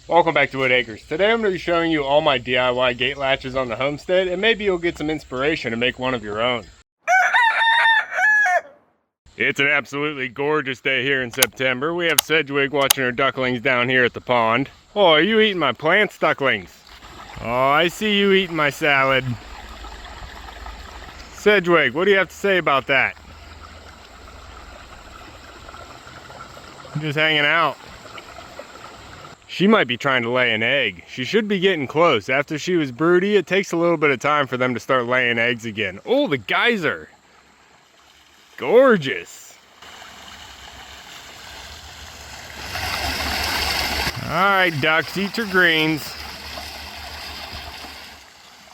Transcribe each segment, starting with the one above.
Welcome back to Whitt Acres. Today I'm going to be showing you all my DIY gate latches on the Homestead, and maybe you'll get some inspiration to make one of your own. It's an absolutely gorgeous day here in September. We have Sedgwick watching her ducklings down here at the pond. Oh, are you eating my plants, ducklings? Oh, I see you eating my salad. Sedgwick, what do you have to say about that? Just hanging out. She might be trying to lay an egg. She should be getting close. After she was broody, it takes a little bit of time for them to start laying eggs again. Oh, the geyser. Gorgeous. All right, ducks, eat your greens.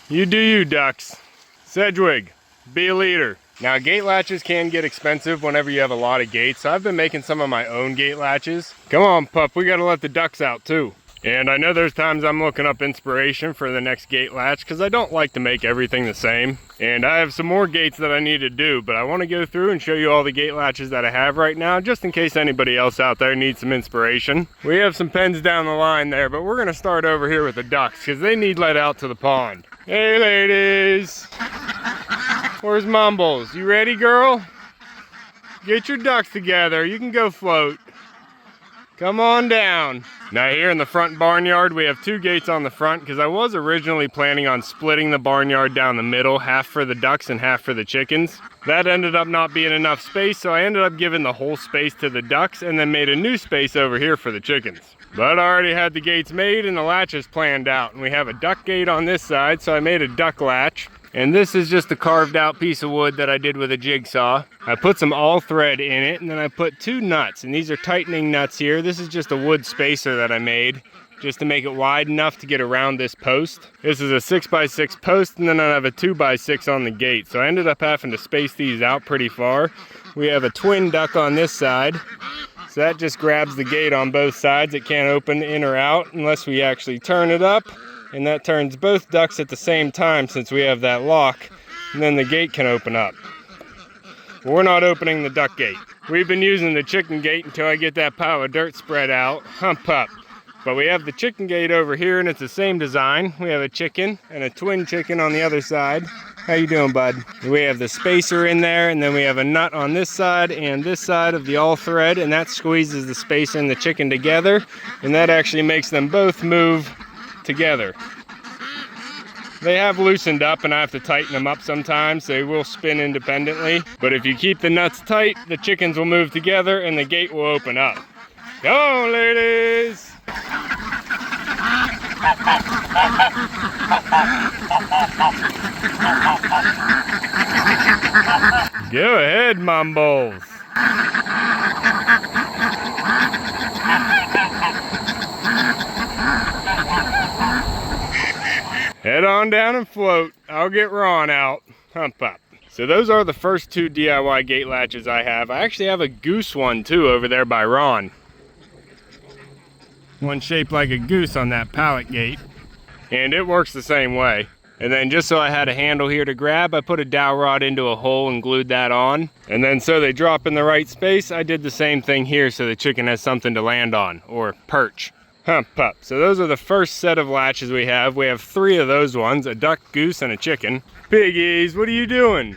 You do you, ducks. Sedgwick, be a leader. Now, gate latches can get expensive whenever you have a lot of gates, so I've been making some of my own gate latches. Come on, pup, we gotta let the ducks out too. And I know there's times I'm looking up inspiration for the next gate latch because I don't like to make everything the same. And I have some more gates that I need to do, but I want to go through and show you all the gate latches that I have right now, just in case anybody else out there needs some inspiration. We have some pens down the line there, but we're gonna start over here with the ducks because they need let out to the pond. Hey ladies! Where's Mumbles? You ready, girl? Get your ducks together. You can go float. Come on down. Now here in the front barnyard, we have two gates on the front because I was originally planning on splitting the barnyard down the middle, half for the ducks and half for the chickens. That ended up not being enough space, so I ended up giving the whole space to the ducks and then made a new space over here for the chickens. But I already had the gates made and the latches planned out. And we have a duck gate on this side, so I made a duck latch. And this is just a carved out piece of wood that I did with a jigsaw. I put some all thread in it, and then I put two nuts, and these are tightening nuts here. This is just a wood spacer that I made just to make it wide enough to get around this post. This is a 6x6 post, and then I have a 2x6 on the gate. So I ended up having to space these out pretty far. We have a twin duck on this side. So that just grabs the gate on both sides. It can't open in or out unless we actually turn it up. And that turns both ducks at the same time since we have that lock, and then the gate can open up. But we're not opening the duck gate. We've been using the chicken gate until I get that pile of dirt spread out. Hump up. But we have the chicken gate over here, and it's the same design. We have a chicken and a twin chicken on the other side. How you doing, bud? We have the spacer in there, and then we have a nut on this side and this side of the all thread, and that squeezes the spacer and the chicken together, and that actually makes them both move together. They have loosened up and I have to tighten them up sometimes. They will spin independently, but if you keep the nuts tight, the chickens will move together and the gate will open up. Come on, ladies! Go ahead, Mumbles. Head on down and float. I'll get Ron out. Hump up. So those are the first two DIY gate latches I have. I actually have a goose one too over there by Ron. One shaped like a goose on that pallet gate. And it works the same way. And then just so I had a handle here to grab, I put a dowel rod into a hole and glued that on. And then so they drop in the right space, I did the same thing here so the chicken has something to land on, or perch. Hump up. So those are the first set of latches we have. We have three of those ones, a duck, goose, and a chicken. Piggies, what are you doing?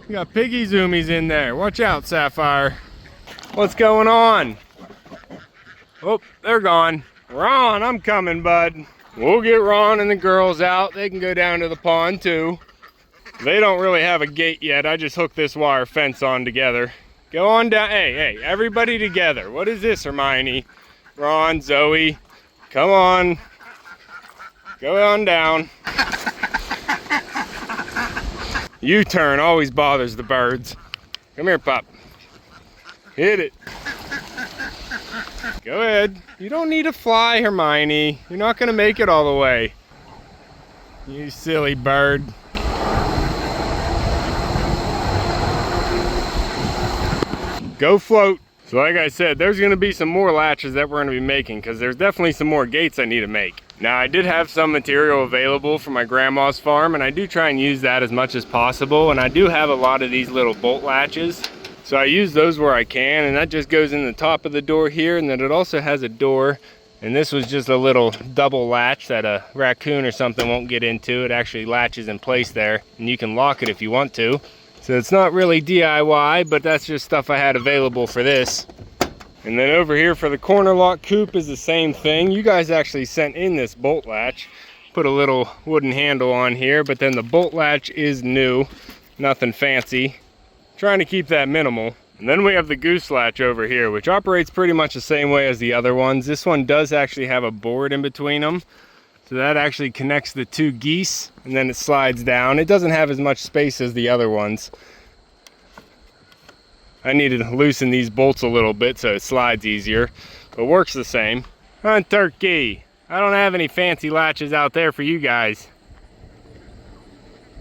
You got piggy zoomies in there. Watch out, Sapphire. What's going on? Oh, they're gone. Ron, I'm coming, bud. We'll get Ron and the girls out. They can go down to the pond too. They don't really have a gate yet. I just hooked this wire fence on together. Go on down. Hey, everybody together. What is this, Hermione? Ron, Zoe, come on. Go on down. U-turn always bothers the birds. Come here, pup. Hit it. Go ahead. You don't need to fly, Hermione. You're not going to make it all the way. You silly bird. Go float. So like I said, there's going to be some more latches that we're going to be making because there's definitely some more gates I need to make. Now I did have some material available from my grandma's farm, and I do try and use that as much as possible, and I do have a lot of these little bolt latches. So I use those where I can, and that just goes in the top of the door here, and then it also has a door, and this was just a little double latch that a raccoon or something won't get into. It actually latches in place there, and you can lock it if you want to. So it's not really DIY, but that's just stuff I had available for this. And then over here for the corner lock coupe is the same thing. You guys actually sent in this bolt latch. Put a little wooden handle on here, but then the bolt latch is new, nothing fancy. Trying to keep that minimal. And then we have the goose latch over here, which operates pretty much the same way as the other ones. This one does actually have a board in between them, so that actually connects the two geese, and then it slides down. It doesn't have as much space as the other ones. I needed to loosen these bolts a little bit so it slides easier, but works the same. Huh, turkey? I don't have any fancy latches out there for you guys.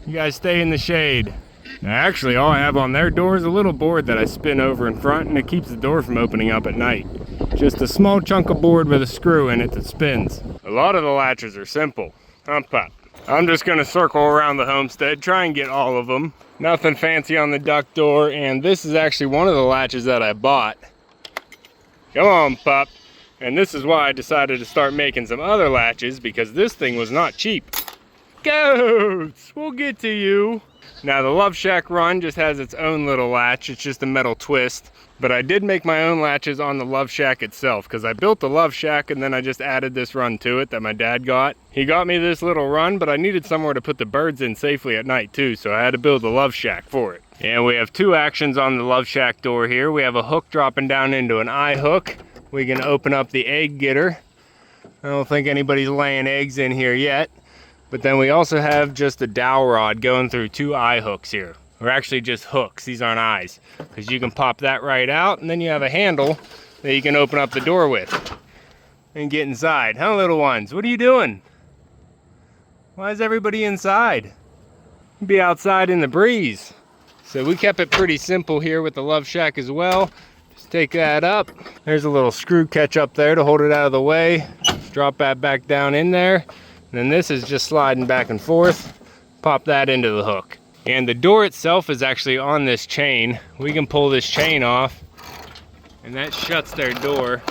You guys stay in the shade. Now, actually, all I have on their door is a little board that I spin over in front, and it keeps the door from opening up at night. Just a small chunk of board with a screw in it that spins. A lot of the latches are simple. Hump up. I'm just gonna circle around the Homestead, try and get all of them. Nothing fancy on the duck door, and this is actually one of the latches that I bought. Come on, pup. And this is why I decided to start making some other latches, because this thing was not cheap. Goats, we'll get to you. Now the Love Shack run just has its own little latch. It's just a metal twist. But I did make my own latches on the Love Shack itself, because I built the Love Shack and then I just added this run to it that my dad got. He got me this little run, but I needed somewhere to put the birds in safely at night too, so I had to build the Love Shack for it. And we have two actions on the Love Shack door here. We have a hook dropping down into an eye hook. We can open up the egg getter. I don't think anybody's laying eggs in here yet. But then we also have just a dowel rod going through two eye hooks here. Or actually just hooks, these aren't eyes. Because you can pop that right out, and then you have a handle that you can open up the door with. And get inside. Huh, little ones? What are you doing? Why is everybody inside? Be outside in the breeze. So we kept it pretty simple here with the Love Shack as well. Just take that up. There's a little screw catch up there to hold it out of the way. Drop that back down in there. And then this is just sliding back and forth. Pop that into the hook. And the door itself is actually on this chain. We can pull this chain off, and that shuts their door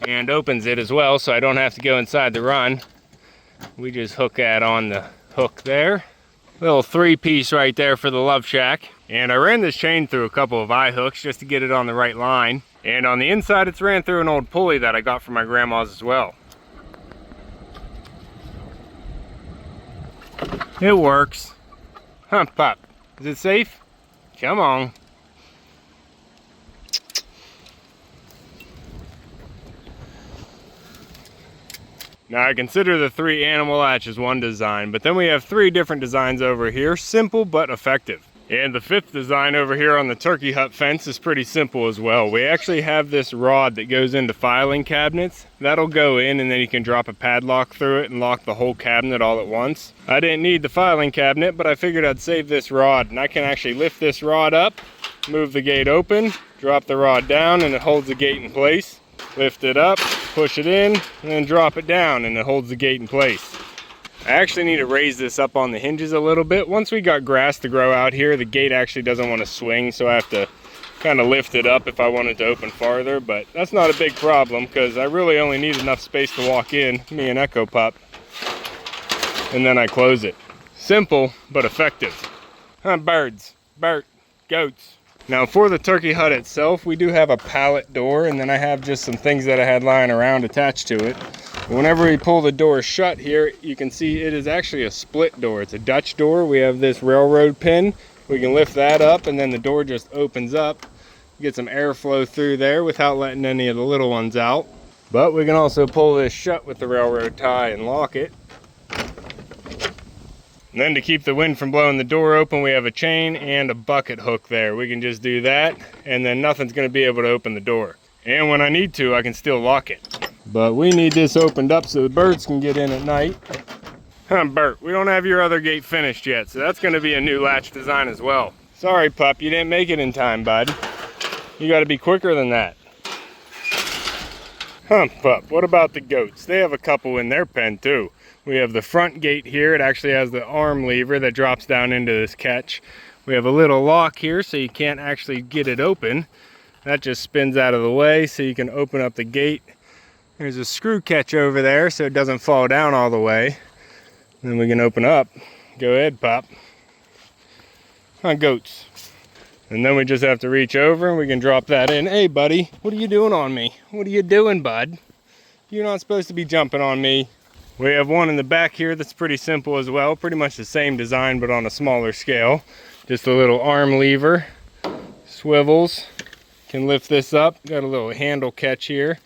and opens it as well, so I don't have to go inside the run. We just hook that on the hook there. Little 3-piece right there for the Love Shack. And I ran this chain through a couple of eye hooks just to get it on the right line. And on the inside, it's ran through an old pulley that I got from my grandma's as well. It works. Huh, pup? Is it safe? Come on. Now I consider the 3 animal latches one design, but then we have 3 different designs over here, simple but effective. And the 5th design over here on the turkey hut fence is pretty simple as well. We actually have this rod that goes into filing cabinets. That'll go in, and then you can drop a padlock through it and lock the whole cabinet all at once. I didn't need the filing cabinet, but I figured I'd save this rod, and I can actually lift this rod up, move the gate open, drop the rod down, and it holds the gate in place. Lift it up, push it in, and then drop it down, and it holds the gate in place. I actually need to raise this up on the hinges a little bit. Once we got grass to grow out here, the gate actually doesn't want to swing, so I have to kind of lift it up if I want it to open farther, but that's not a big problem because I really only need enough space to walk in, me and Echo Pup, and then I close it. Simple, but effective. Huh, birds, goats. Now for the turkey hut itself, we do have a pallet door, and then I have just some things that I had lying around attached to it. Whenever we pull the door shut here, you can see it is actually a split door. It's a Dutch door. We have this railroad pin. We can lift that up, and then the door just opens up. Get some airflow through there without letting any of the little ones out. But we can also pull this shut with the railroad tie and lock it. And then to keep the wind from blowing the door open, we have a chain and a bucket hook there. We can just do that, and then nothing's going to be able to open the door. And when I need to, I can still lock it. But we need this opened up so the birds can get in at night. Huh, Bert, we don't have your other gate finished yet, so that's going to be a new latch design as well. Sorry, pup, you didn't make it in time, bud. You got to be quicker than that. Huh, pup, what about the goats? They have a couple in their pen too. We have the front gate here. It actually has the arm lever that drops down into this catch. We have a little lock here so you can't actually get it open. That just spins out of the way so you can open up the gate. There's a screw catch over there so it doesn't fall down all the way. Then we can open up. Go ahead, Pop. On goats. And then we just have to reach over and we can drop that in. Hey, buddy, what are you doing on me? What are you doing, bud? You're not supposed to be jumping on me. We have one in the back here that's pretty simple as well. Pretty much the same design, but on a smaller scale. Just a little arm lever. Swivels. Can lift this up. Got a little handle catch here.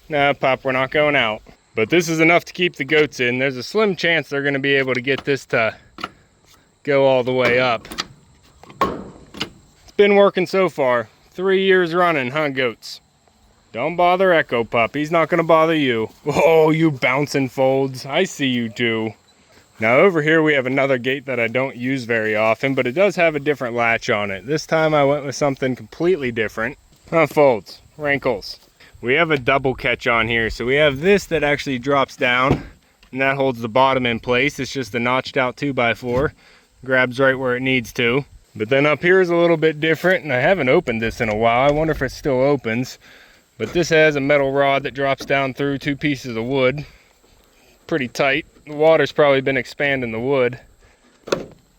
Nah, Pop, we're not going out. But this is enough to keep the goats in. There's a slim chance they're going to be able to get this to go all the way up. It's been working so far. 3 years running, huh, goats? Don't bother Echo, Pup. He's not going to bother you. Oh, you bouncing folds. I see you too. Now over here we have another gate that I don't use very often, but it does have a different latch on it. This time I went with something completely different. Huh, folds, wrinkles. We have a double catch on here. So we have this that actually drops down and that holds the bottom in place. It's just a notched out 2x4. Grabs right where it needs to. But then up here is a little bit different, and I haven't opened this in a while. I wonder if it still opens. But this has a metal rod that drops down through 2 pieces of wood. Pretty tight. The water's probably been expanding the wood.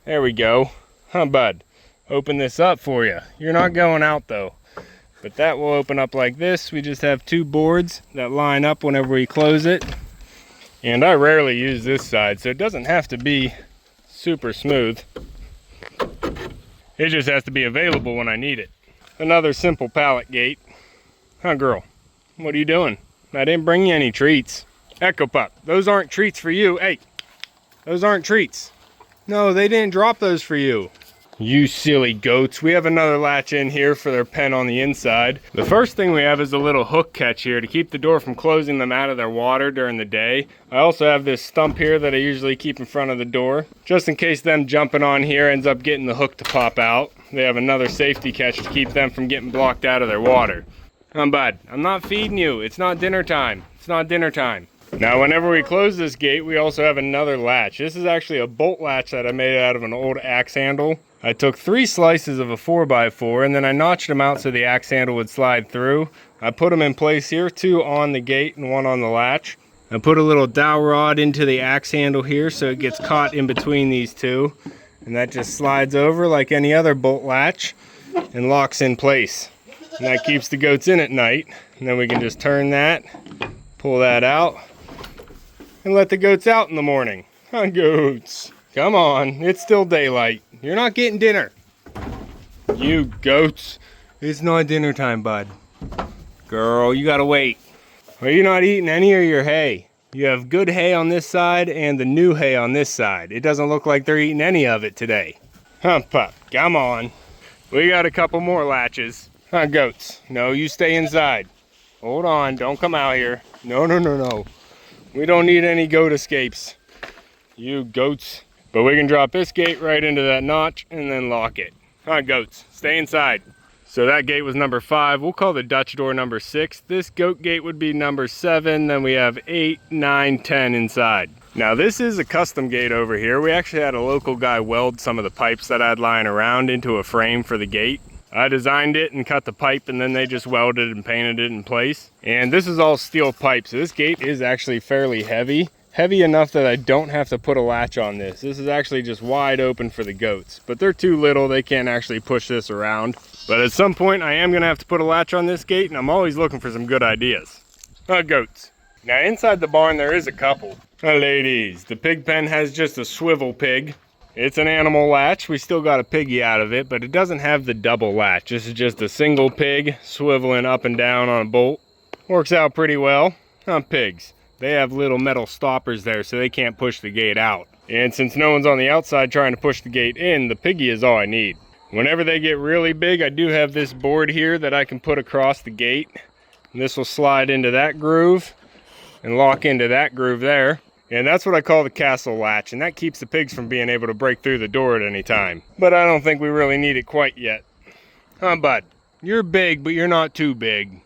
There we go. Huh, bud? Open this up for you. You're not going out though. But that will open up like this. We just have 2 boards that line up whenever we close it. And I rarely use this side, so it doesn't have to be super smooth. It just has to be available when I need it. Another simple pallet gate. Huh, girl? What are you doing? I didn't bring you any treats. Echo Pup, those aren't treats for you. Hey, those aren't treats. No, they didn't drop those for you. You silly goats. We have another latch in here for their pen on the inside. The first thing we have is a little hook catch here to keep the door from closing them out of their water during the day. I also have this stump here that I usually keep in front of the door, just in case them jumping on here ends up getting the hook to pop out. They have another safety catch to keep them from getting blocked out of their water. Bud, I'm not feeding you. It's not dinner time. It's not dinner time. Now, whenever we close this gate, we also have another latch. This is actually a bolt latch that I made out of an old axe handle. I took 3 slices of a 4x4 and then I notched them out so the axe handle would slide through. I put them in place here, 2 on the gate and 1 on the latch. I put a little dowel rod into the axe handle here so it gets caught in between these 2. And that just slides over like any other bolt latch and locks in place. And that keeps the goats in at night. And then we can just turn that, pull that out, and let the goats out in the morning. Huh, goats? Come on, it's still daylight. You're not getting dinner. You goats. It's not dinner time, bud. Girl, you gotta wait. Are you not eating any of your hay? You have good hay on this side and the new hay on this side. It doesn't look like they're eating any of it today. Huh, Pup, come on. We got a couple more latches. Huh, goats? No, you stay inside. Hold on, don't come out here. No, no, no, no. We don't need any goat escapes. You goats. But we can drop this gate right into that notch and then lock it. Huh, goats, stay inside. So that gate was number 5. We'll call the Dutch door number 6. This goat gate would be number 7. Then we have 8, 9, 10 inside. Now this is a custom gate over here. We actually had a local guy weld some of the pipes that I had lying around into a frame for the gate. I designed it and cut the pipe and then they just welded and painted it in place. And this is all steel pipe, so this gate is actually fairly heavy. Heavy enough that I don't have to put a latch on this. This is actually just wide open for the goats. But they're too little, they can't actually push this around. But at some point I am gonna have to put a latch on this gate and I'm always looking for some good ideas. Goats. Now inside the barn there is a couple. Ladies, the pig pen has just a swivel pig. It's an animal latch. We still got a piggy out of it, but it doesn't have the double latch. This is just a single pig swiveling up and down on a bolt. Works out pretty well. Pigs. They have little metal stoppers there so they can't push the gate out. And since no one's on the outside trying to push the gate in, the piggy is all I need. Whenever they get really big, I do have this board here that I can put across the gate. And this will slide into that groove and lock into that groove there. And that's what I call the castle latch, and that keeps the pigs from being able to break through the door at any time. But I don't think we really need it quite yet. Bud? You're big, but you're not too big.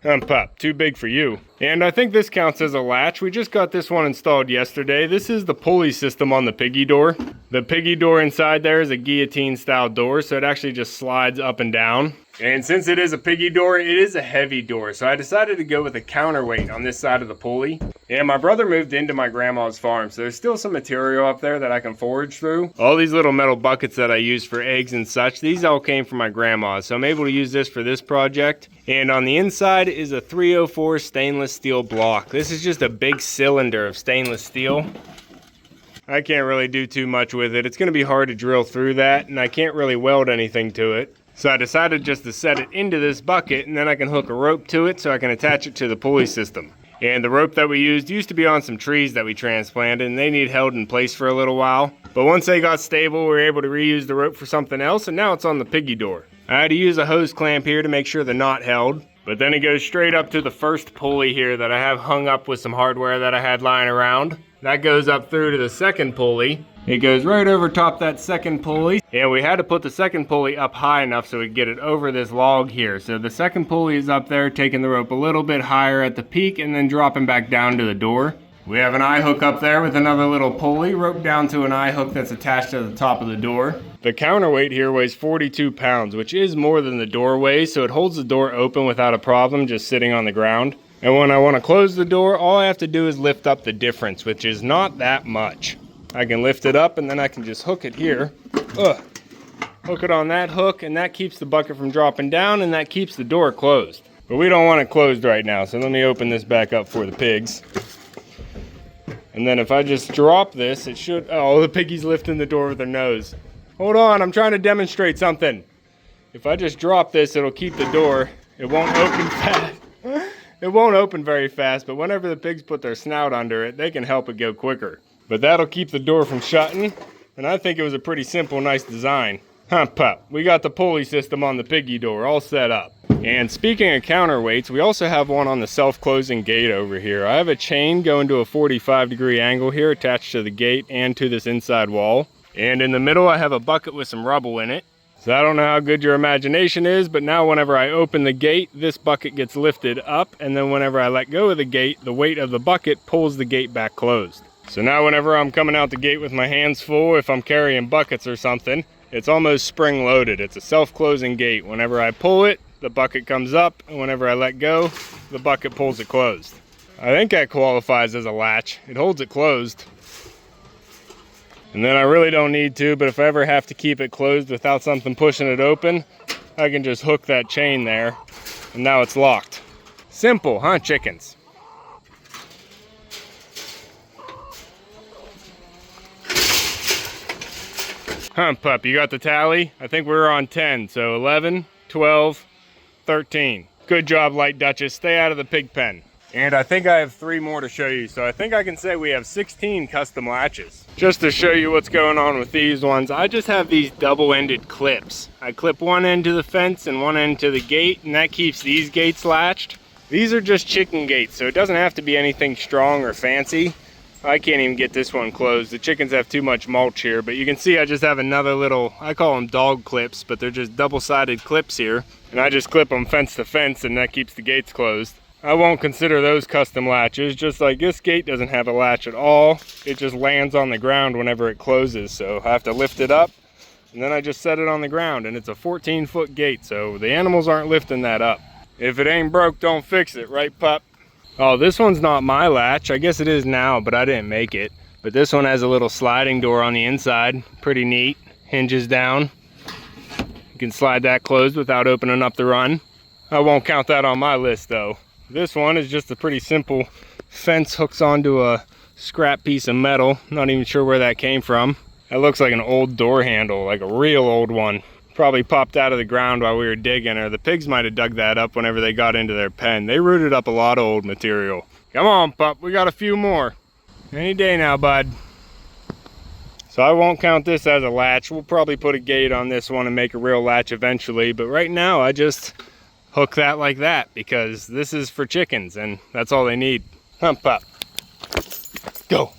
Pup, too big for you. And I think this counts as a latch. We just got this one installed yesterday. This is the pulley system on the piggy door. The piggy door inside there is a guillotine style door, so it actually just slides up and down. And since it is a piggy door, it is a heavy door, so I decided to go with a counterweight on this side of the pulley. And my brother moved into my grandma's farm, so there's still some material up there that I can forage through. All these little metal buckets that I use for eggs and such, these all came from my grandma's, so I'm able to use this for this project. And on the inside is a 304 stainless steel block. This is just a big cylinder of stainless steel. I can't really do too much with it. It's going to be hard to drill through that, and I can't really weld anything to it. So I decided just to set it into this bucket, and then I can hook a rope to it so I can attach it to the pulley system. And the rope that we used to be on some trees that we transplanted, and they need held in place for a little while. But once they got stable, we were able to reuse the rope for something else, and now it's on the piggy door. I had to use a hose clamp here to make sure the knot held. But then it goes straight up to the first pulley here that I have hung up with some hardware that I had lying around. That goes up through to the second pulley. It goes right over top that second pulley. And we had to put the second pulley up high enough so we could get it over this log here. So the second pulley is up there, taking the rope a little bit higher at the peak and then dropping back down to the door. We have an eye hook up there with another little pulley roped down to an eye hook that's attached to the top of the door. The counterweight here weighs 42 pounds, which is more than the door weighs, so it holds the door open without a problem just sitting on the ground. And when I want to close the door, all I have to do is lift up the difference, which is not that much. I can lift it up and then I can just hook it here. Hook it on that hook, and that keeps the bucket from dropping down, and that keeps the door closed. But we don't want it closed right now, so let me open this back up for the pigs. And then if I just drop this, it should... Oh, the piggy's lifting the door with their nose. Hold on, I'm trying to demonstrate something. If I just drop this, it'll keep the door. It won't open fast. It won't open very fast, but whenever the pigs put their snout under it, they can help it go quicker. But that'll keep the door from shutting, and I think it was a pretty simple, nice design. Pup, we got the pulley system on the piggy door all set up. And speaking of counterweights, we also have one on the self-closing gate over here. I have a chain going to a 45-degree angle here attached to the gate and to this inside wall. And in the middle, I have a bucket with some rubble in it. So I don't know how good your imagination is, but now whenever I open the gate, this bucket gets lifted up, and then whenever I let go of the gate, the weight of the bucket pulls the gate back closed. So now whenever I'm coming out the gate with my hands full, if I'm carrying buckets or something, it's almost spring-loaded. It's a self-closing gate. Whenever I pull it, the bucket comes up, and whenever I let go, the bucket pulls it closed. I think that qualifies as a latch. It holds it closed. And then I really don't need to, but if I ever have to keep it closed without something pushing it open, I can just hook that chain there, and now it's locked. Simple, huh, chickens? Pup, you got the tally? I think we're on 10, so 11, 12, 13. Good job, Light Duchess. Stay out of the pig pen. And I think I have 3 more to show you, so I think I can say we have 16 custom latches. Just to show you what's going on with these ones, I just have these double-ended clips. I clip one end to the fence and one end to the gate, and that keeps these gates latched. These are just chicken gates, so it doesn't have to be anything strong or fancy. I can't even get this one closed. The chickens have too much mulch here, but you can see I just have another little, I call them dog clips, but they're just double-sided clips here. And I just clip them fence to fence, and that keeps the gates closed. I won't consider those custom latches, just like this gate doesn't have a latch at all. It just lands on the ground whenever it closes, so I have to lift it up, and then I just set it on the ground, and it's a 14-foot gate, so the animals aren't lifting that up. If it ain't broke, don't fix it, right, pup? Oh, this one's not my latch. I guess it is now, but I didn't make it. But this one has a little sliding door on the inside. Pretty neat. Hinges down. You can slide that closed without opening up the run. I won't count that on my list, though. This one is just a pretty simple fence, hooks onto a scrap piece of metal. Not even sure where that came from. That looks like an old door handle, like a real old one. Probably popped out of the ground while we were digging, or the pigs might have dug that up whenever they got into their pen. They rooted up a lot of old material. Come on, pup, we got a few more. Any day now, bud. So I won't count this as a latch. We'll probably put a gate on this one and make a real latch eventually, but right now I just hook that like that because this is for chickens and that's all they need. Pup. Go.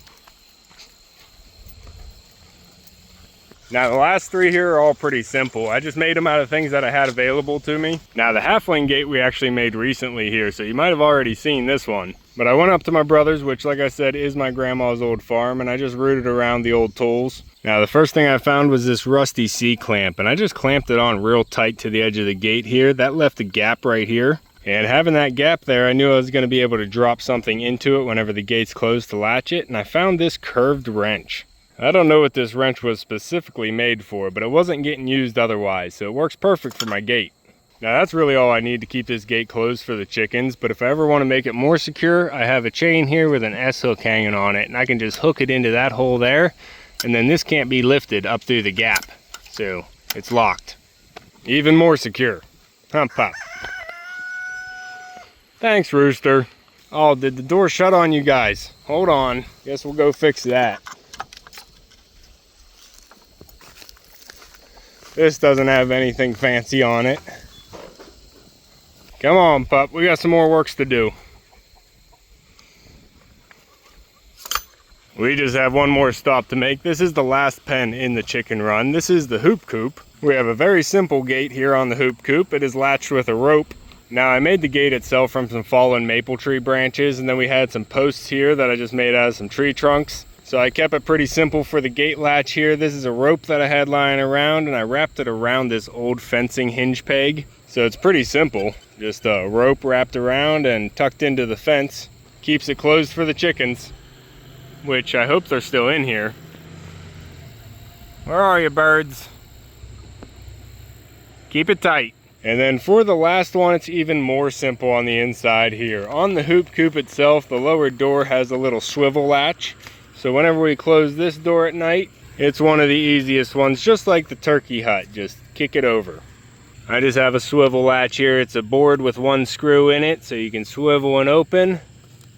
Now the last three here are all pretty simple. I just made them out of things that I had available to me. Now the halfling gate we actually made recently here, so you might have already seen this one. But I went up to my brother's, which like I said is my grandma's old farm, and I just rooted around the old tools. Now the first thing I found was this rusty C-clamp, and I just clamped it on real tight to the edge of the gate here. That left a gap right here. And having that gap there, I knew I was going to be able to drop something into it whenever the gate's closed to latch it, and I found this curved wrench. I don't know what this wrench was specifically made for, but it wasn't getting used otherwise, so it works perfect for my gate. Now that's really all I need to keep this gate closed for the chickens, but if I ever want to make it more secure, I have a chain here with an S-hook hanging on it, and I can just hook it into that hole there, and then this can't be lifted up through the gap, so it's locked. Even more secure. Hump pop. Thanks, Rooster. Oh, did the door shut on you guys? Hold on, guess we'll go fix that. This doesn't have anything fancy on it. Come on, pup, we got some more works to do. We just have one more stop to make. This is the last pen in the chicken run. This is the hoop coop. We have a very simple gate here on the hoop coop. It is latched with a rope. Now I made the gate itself from some fallen maple tree branches, and then we had some posts here that I just made out of some tree trunks. So I kept it pretty simple for the gate latch here. This is a rope that I had lying around, and I wrapped it around this old fencing hinge peg. So it's pretty simple. Just a rope wrapped around and tucked into the fence. Keeps it closed for the chickens, which I hope they're still in here. Where are you, birds? Keep it tight. And then for the last one, it's even more simple on the inside here. On the hoop coop itself, the lower door has a little swivel latch. So whenever we close this door at night, it's one of the easiest ones, just like the turkey hut. Just kick it over. I just have a swivel latch here. It's a board with one screw in it, so you can swivel and open,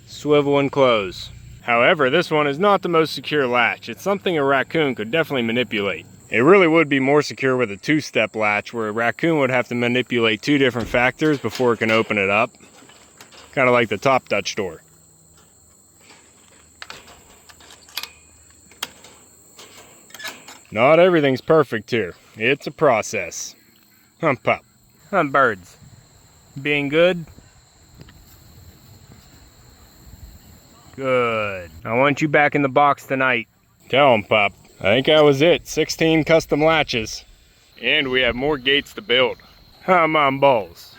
swivel and close. However, this one is not the most secure latch. It's something a raccoon could definitely manipulate. It really would be more secure with a two-step latch, where a raccoon would have to manipulate two different factors before it can open it up. Kind of like the top Dutch door. Not everything's perfect here. It's a process. Hump pup. Hump birds. Being good? Good. I want you back in the box tonight. Tell 'em, pup. I think that was it. 16 custom latches. And we have more gates to build. Hum on balls.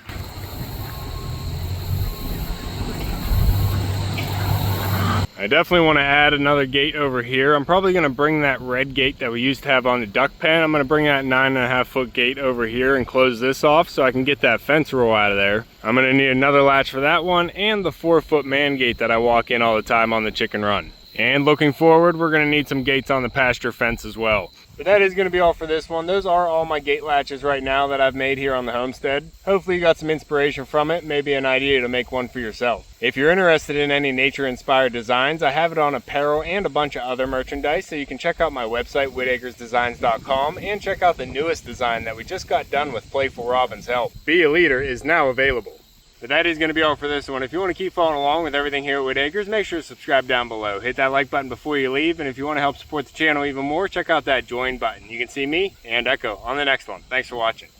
I definitely want to add another gate over here. I'm probably going to bring that red gate that we used to have on the duck pen. I'm going to bring that 9.5 foot gate over here and close this off so I can get that fence roll out of there. I'm going to need another latch for that one and the 4-foot man gate that I walk in all the time on the chicken run. And looking forward, we're going to need some gates on the pasture fence as well. But that is going to be all for this one. Those are all my gate latches right now that I've made here on the homestead. Hopefully you got some inspiration from it, maybe an idea to make one for yourself. If you're interested in any nature-inspired designs, I have it on apparel and a bunch of other merchandise, so you can check out my website, whittacresdesigns.com, and check out the newest design that we just got done with Playful Robin's help. Be a Leader is now available. But that is going to be all for this one. If you want to keep following along with everything here at Whitt Acres, make sure to subscribe down below. Hit that like button before you leave, and if you want to help support the channel even more, check out that join button. You can see me and Echo on the next one. Thanks for watching.